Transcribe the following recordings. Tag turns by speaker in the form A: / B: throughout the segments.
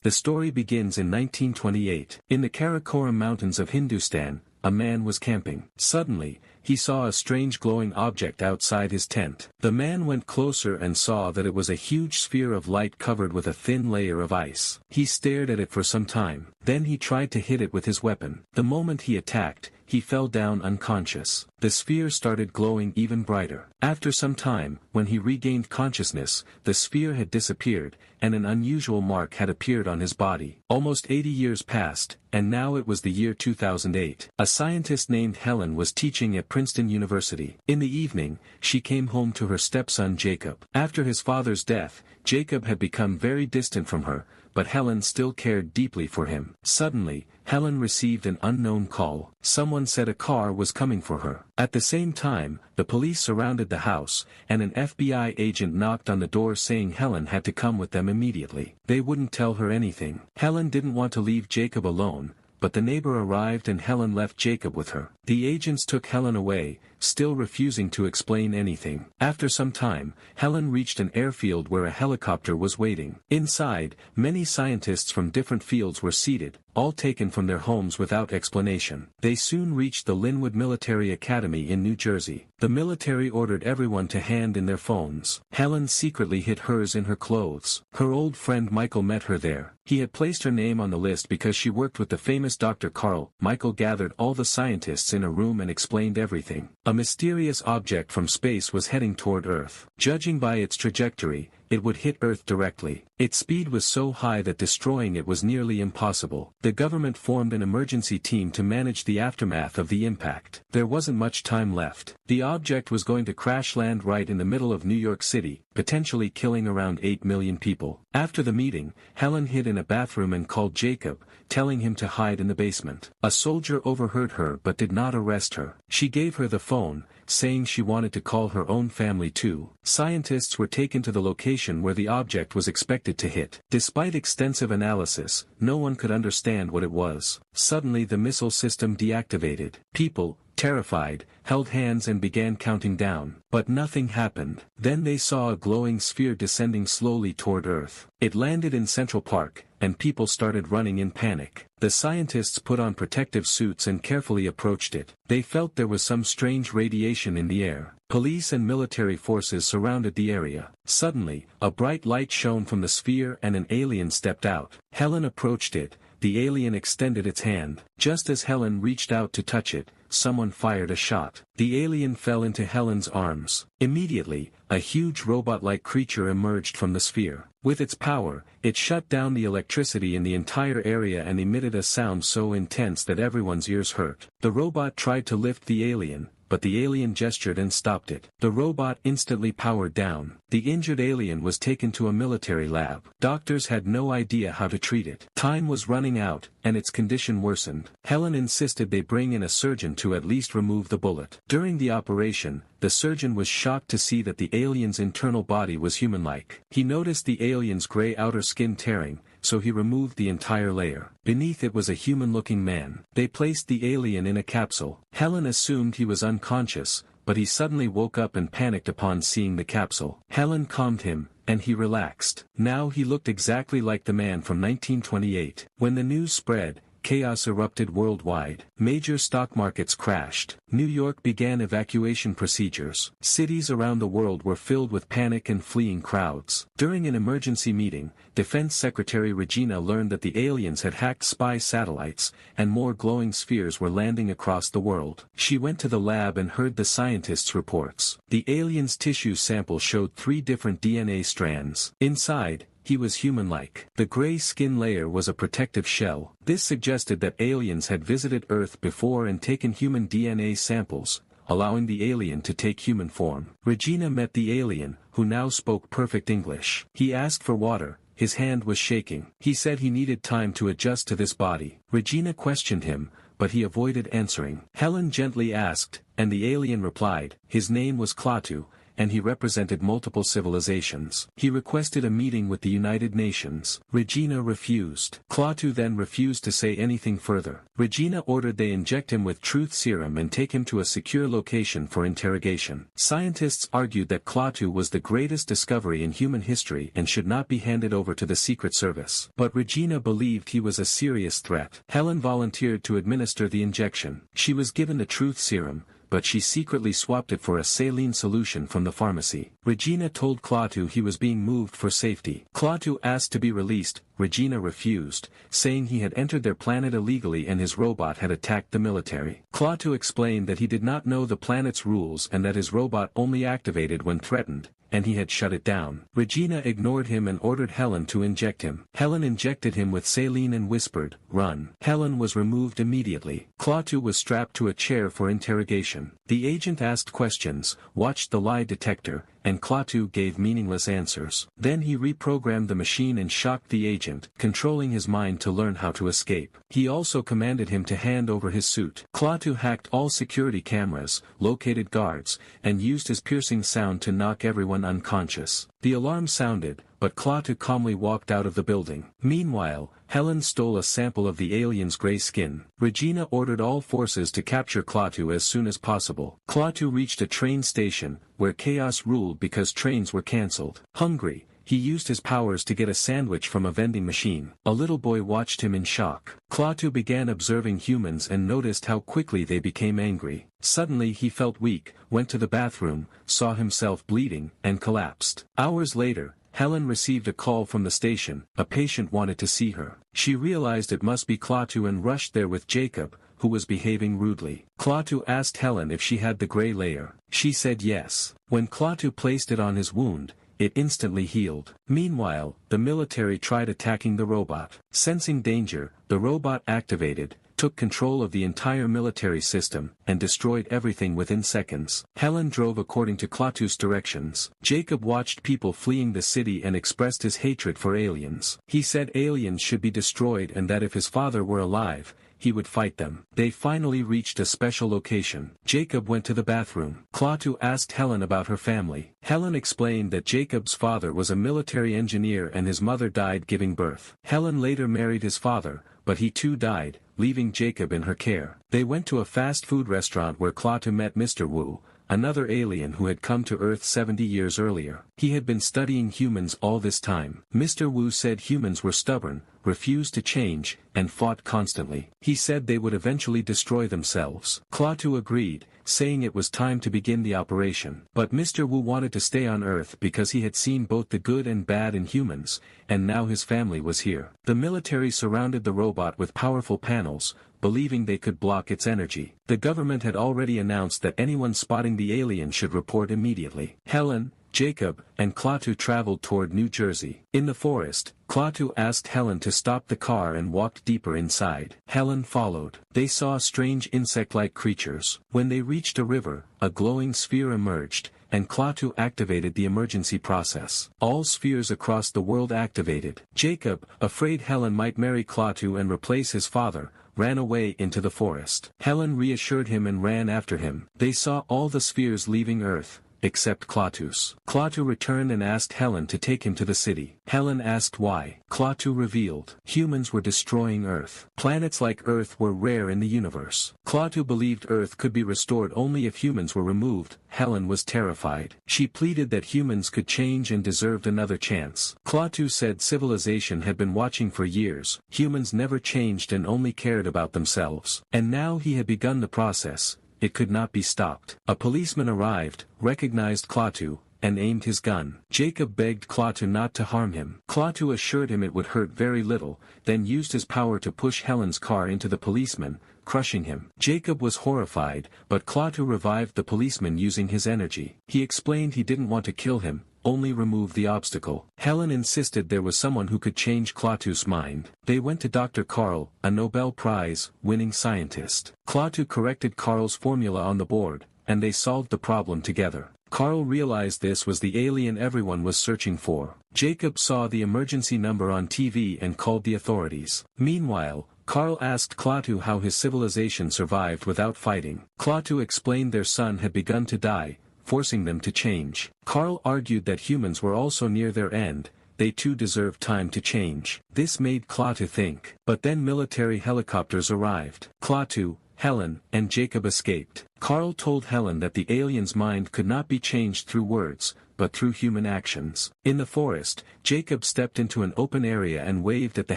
A: The story begins in 1928. In the Karakoram mountains of Hindustan, a man was camping. Suddenly, he saw a strange glowing object outside his tent. The man went closer and saw that it was a huge sphere of light covered with a thin layer of ice. He stared at it for some time. Then he tried to hit it with his weapon. The moment he attacked, he fell down unconscious. The sphere started glowing even brighter. After some time, when he regained consciousness, the sphere had disappeared, and an unusual mark had appeared on his body. Almost 80 years passed, and now it was the year 2008. A scientist named Helen was teaching at Princeton University. In the evening, she came home to her stepson Jacob. After his father's death, Jacob had become very distant from her, but Helen still cared deeply for him. Suddenly, Helen received an unknown call. Someone said a car was coming for her. At the same time, the police surrounded the house, and an FBI agent knocked on the door saying Helen had to come with them immediately. They wouldn't tell her anything. Helen didn't want to leave Jacob alone, but the neighbor arrived and Helen left Jacob with her. The agents took Helen away, still refusing to explain anything. After some time, Helen reached an airfield where a helicopter was waiting. Inside, many scientists from different fields were seated, all taken from their homes without explanation. They soon reached the Linwood Military Academy in New Jersey. The military ordered everyone to hand in their phones. Helen secretly hid hers in her clothes. Her old friend Michael met her there. He had placed her name on the list because she worked with the famous Dr. Carl. Michael gathered all the scientists in a room and explained everything. A mysterious object from space was heading toward Earth. Judging by its trajectory, it would hit Earth directly. Its speed was so high that destroying it was nearly impossible. The government formed an emergency team to manage the aftermath of the impact. There wasn't much time left. The object was going to crash land right in the middle of New York City, potentially killing around 8 million people. After the meeting, Helen hid in a bathroom and called Jacob, telling him to hide in the basement. A soldier overheard her but did not arrest her. She gave her the phone, saying she wanted to call her own family too. Scientists were taken to the location where the object was expected to hit. Despite extensive analysis, no one could understand what it was. Suddenly the missile system deactivated. People, terrified, held hands and began counting down. But nothing happened. Then they saw a glowing sphere descending slowly toward Earth. It landed in Central Park, and people started running in panic. The scientists put on protective suits and carefully approached it. They felt there was some strange radiation in the air. Police and military forces surrounded the area. Suddenly, a bright light shone from the sphere and an alien stepped out. Helen approached it. The alien extended its hand. Just as Helen reached out to touch it, someone fired a shot. The alien fell into Helen's arms. Immediately, a huge robot-like creature emerged from the sphere. With its power, it shut down the electricity in the entire area and emitted a sound so intense that everyone's ears hurt. The robot tried to lift the alien, but the alien gestured and stopped it. The robot instantly powered down. The injured alien was taken to a military lab. Doctors had no idea how to treat it. Time was running out, and its condition worsened. Helen insisted they bring in a surgeon to at least remove the bullet. During the operation, the surgeon was shocked to see that the alien's internal body was human-like. He noticed the alien's gray outer skin tearing, so he removed the entire layer. Beneath it was a human-looking man. They placed the alien in a capsule. Helen assumed he was unconscious, but he suddenly woke up and panicked upon seeing the capsule. Helen calmed him, and he relaxed. Now he looked exactly like the man from 1928. When the news spread, chaos erupted worldwide. Major stock markets crashed. New York began evacuation procedures. Cities around the world were filled with panic and fleeing crowds. During an emergency meeting, Defense Secretary Regina learned that the aliens had hacked spy satellites, and more glowing spheres were landing across the world. She went to the lab and heard the scientists' reports. The alien's tissue sample showed 3 different DNA strands. Inside, he was human-like. The gray skin layer was a protective shell. This suggested that aliens had visited Earth before and taken human DNA samples, allowing the alien to take human form. Regina met the alien, who now spoke perfect English. He asked for water. His hand was shaking. He said he needed time to adjust to this body. Regina questioned him, but he avoided answering. Helen gently asked, and the alien replied. His name was Klaatu, and he represented multiple civilizations. He requested a meeting with the United Nations. Regina refused. Klaatu then refused to say anything further. Regina ordered they inject him with truth serum and take him to a secure location for interrogation. Scientists argued that Klaatu was the greatest discovery in human history and should not be handed over to the Secret Service. But Regina believed he was a serious threat. Helen volunteered to administer the injection. She was given the truth serum, but she secretly swapped it for a saline solution from the pharmacy. Regina told Klaatu he was being moved for safety. Klaatu asked to be released. Regina refused, saying he had entered their planet illegally and his robot had attacked the military. Klaatu explained that he did not know the planet's rules and that his robot only activated when threatened, and he had shut it down. Regina ignored him and ordered Helen to inject him. Helen injected him with saline and whispered, "Run." Helen was removed immediately. Klaatu was strapped to a chair for interrogation. The agent asked questions, watched the lie detector, and Klaatu gave meaningless answers. Then he reprogrammed the machine and shocked the agent, controlling his mind to learn how to escape. He also commanded him to hand over his suit. Klaatu hacked all security cameras, located guards, and used his piercing sound to knock everyone unconscious. The alarm sounded, but Klaatu calmly walked out of the building. Meanwhile, Helen stole a sample of the alien's gray skin. Regina ordered all forces to capture Klaatu as soon as possible. Klaatu reached a train station, where chaos ruled because trains were cancelled. Hungry, he used his powers to get a sandwich from a vending machine. A little boy watched him in shock. Klaatu began observing humans and noticed how quickly they became angry. Suddenly he felt weak, went to the bathroom, saw himself bleeding, and collapsed. Hours later, Helen received a call from the station. A patient wanted to see her. She realized it must be Klaatu and rushed there with Jacob, who was behaving rudely. Klaatu asked Helen if she had the gray layer. She said yes. When Klaatu placed it on his wound, it instantly healed. Meanwhile, the military tried attacking the robot. Sensing danger, the robot activated, took control of the entire military system, and destroyed everything within seconds. Helen drove according to Klaatu's directions. Jacob watched people fleeing the city and expressed his hatred for aliens. He said aliens should be destroyed and that if his father were alive, he would fight them. They finally reached a special location. Jacob went to the bathroom. Klaatu asked Helen about her family. Helen explained that Jacob's father was a military engineer and his mother died giving birth. Helen later married his father, but he too died, leaving Jacob in her care. They went to a fast food restaurant where Klaatu met Mr. Wu, another alien who had come to Earth 70 years earlier. He had been studying humans all this time. Mr. Wu said humans were stubborn, refused to change, and fought constantly. He said they would eventually destroy themselves. Klaatu agreed, saying it was time to begin the operation. But Mr. Wu wanted to stay on Earth because he had seen both the good and bad in humans, and now his family was here. The military surrounded the robot with powerful panels, believing they could block its energy. The government had already announced that anyone spotting the alien should report immediately. Helen, Jacob, and Klaatu traveled toward New Jersey. In the forest, Klaatu asked Helen to stop the car and walked deeper inside. Helen followed. They saw strange insect-like creatures. When they reached a river, a glowing sphere emerged, and Klaatu activated the emergency process. All spheres across the world activated. Jacob, afraid Helen might marry Klaatu and replace his father, ran away into the forest. Helen reassured him and ran after him. They saw all the spheres leaving Earth, except Klaatu's. Klaatu returned and asked Helen to take him to the city. Helen asked why. Klaatu revealed. Humans were destroying Earth. Planets like Earth were rare in the universe. Klaatu believed Earth could be restored only if humans were removed. Helen was terrified. She pleaded that humans could change and deserved another chance. Klaatu said civilization had been watching for years. Humans never changed and only cared about themselves. And now he had begun the process. It could not be stopped. A policeman arrived, recognized Klaatu, and aimed his gun. Jacob begged Klaatu not to harm him. Klaatu assured him it would hurt very little, then used his power to push Helen's car into the policeman, crushing him. Jacob was horrified, but Klaatu revived the policeman using his energy. He explained he didn't want to kill him, only remove the obstacle. Helen insisted there was someone who could change Klaatu's mind. They went to Dr. Carl, a Nobel Prize-winning scientist. Klaatu corrected Carl's formula on the board, and they solved the problem together. Carl realized this was the alien everyone was searching for. Jacob saw the emergency number on TV and called the authorities. Meanwhile, Carl asked Klaatu how his civilization survived without fighting. Klaatu explained their son had begun to die, forcing them to change. Carl argued that humans were also near their end, they too deserved time to change. This made Klaatu think. But then military helicopters arrived. Klaatu, Helen, and Jacob escaped. Carl told Helen that the alien's mind could not be changed through words, but through human actions. In the forest, Jacob stepped into an open area and waved at the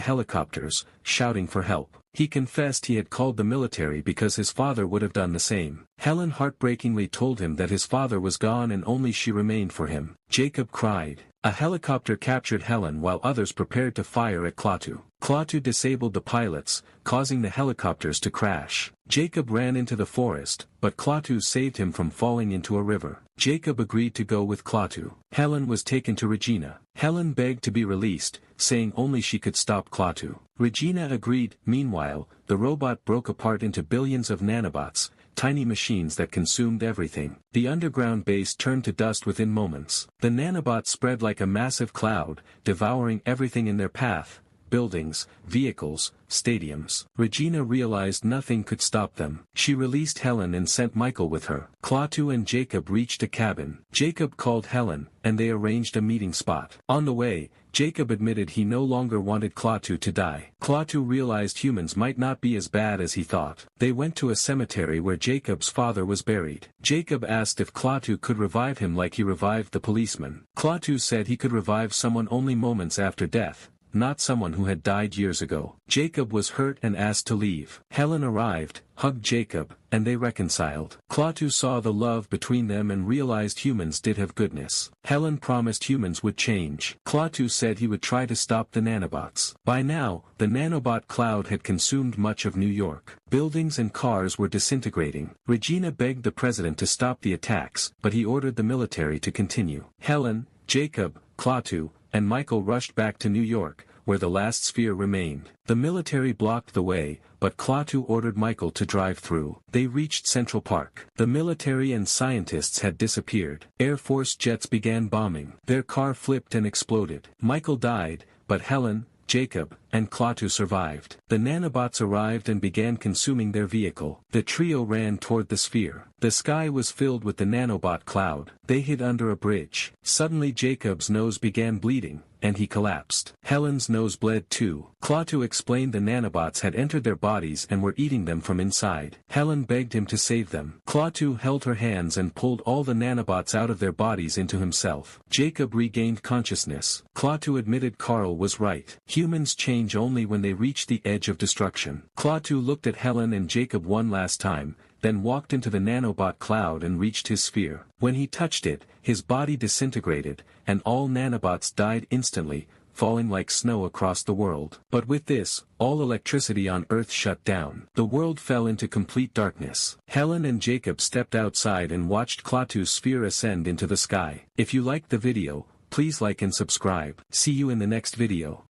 A: helicopters, shouting for help. He confessed he had called the military because his father would have done the same. Helen heartbreakingly told him that his father was gone and only she remained for him. Jacob cried. A helicopter captured Helen while others prepared to fire at Klaatu. Klaatu disabled the pilots, causing the helicopters to crash. Jacob ran into the forest, but Klaatu saved him from falling into a river. Jacob agreed to go with Klaatu. Helen was taken to Regina. Helen begged to be released, saying only she could stop Klaatu. Regina agreed. Meanwhile, the robot broke apart into billions of nanobots, tiny machines that consumed everything. The underground base turned to dust within moments. The nanobots spread like a massive cloud, devouring everything in their path. Buildings, vehicles, stadiums. Regina realized nothing could stop them. She released Helen and sent Michael with her. Klaatu and Jacob reached a cabin. Jacob called Helen, and they arranged a meeting spot. On the way, Jacob admitted he no longer wanted Klaatu to die. Klaatu realized humans might not be as bad as he thought. They went to a cemetery where Jacob's father was buried. Jacob asked if Klaatu could revive him like he revived the policeman. Klaatu said he could revive someone only moments after death, not someone who had died years ago. Jacob was hurt and asked to leave. Helen arrived, hugged Jacob, and they reconciled. Klaatu saw the love between them and realized humans did have goodness. Helen promised humans would change. Klaatu said he would try to stop the nanobots. By now, the nanobot cloud had consumed much of New York. Buildings and cars were disintegrating. Regina begged the president to stop the attacks, but he ordered the military to continue. Helen, Jacob, Klaatu, and Michael rushed back to New York, where the last sphere remained. The military blocked the way, but Klaatu ordered Michael to drive through. They reached Central Park. The military and scientists had disappeared. Air Force jets began bombing. Their car flipped and exploded. Michael died, but Helen, Jacob, and Klaatu survived. The nanobots arrived and began consuming their vehicle. The trio ran toward the sphere. The sky was filled with the nanobot cloud. They hid under a bridge. Suddenly Jacob's nose began bleeding, and he collapsed. Helen's nose bled too. Klaatu explained the nanobots had entered their bodies and were eating them from inside. Helen begged him to save them. Klaatu held her hands and pulled all the nanobots out of their bodies into himself. Jacob regained consciousness. Klaatu admitted Carl was right. Humans change only when they reach the edge of destruction. Klaatu looked at Helen and Jacob one last time, then walked into the nanobot cloud and reached his sphere. When he touched it, his body disintegrated, and all nanobots died instantly, falling like snow across the world. But with this, all electricity on Earth shut down. The world fell into complete darkness. Helen and Jacob stepped outside and watched Klaatu's sphere ascend into the sky. If you liked the video, please like and subscribe. See you in the next video.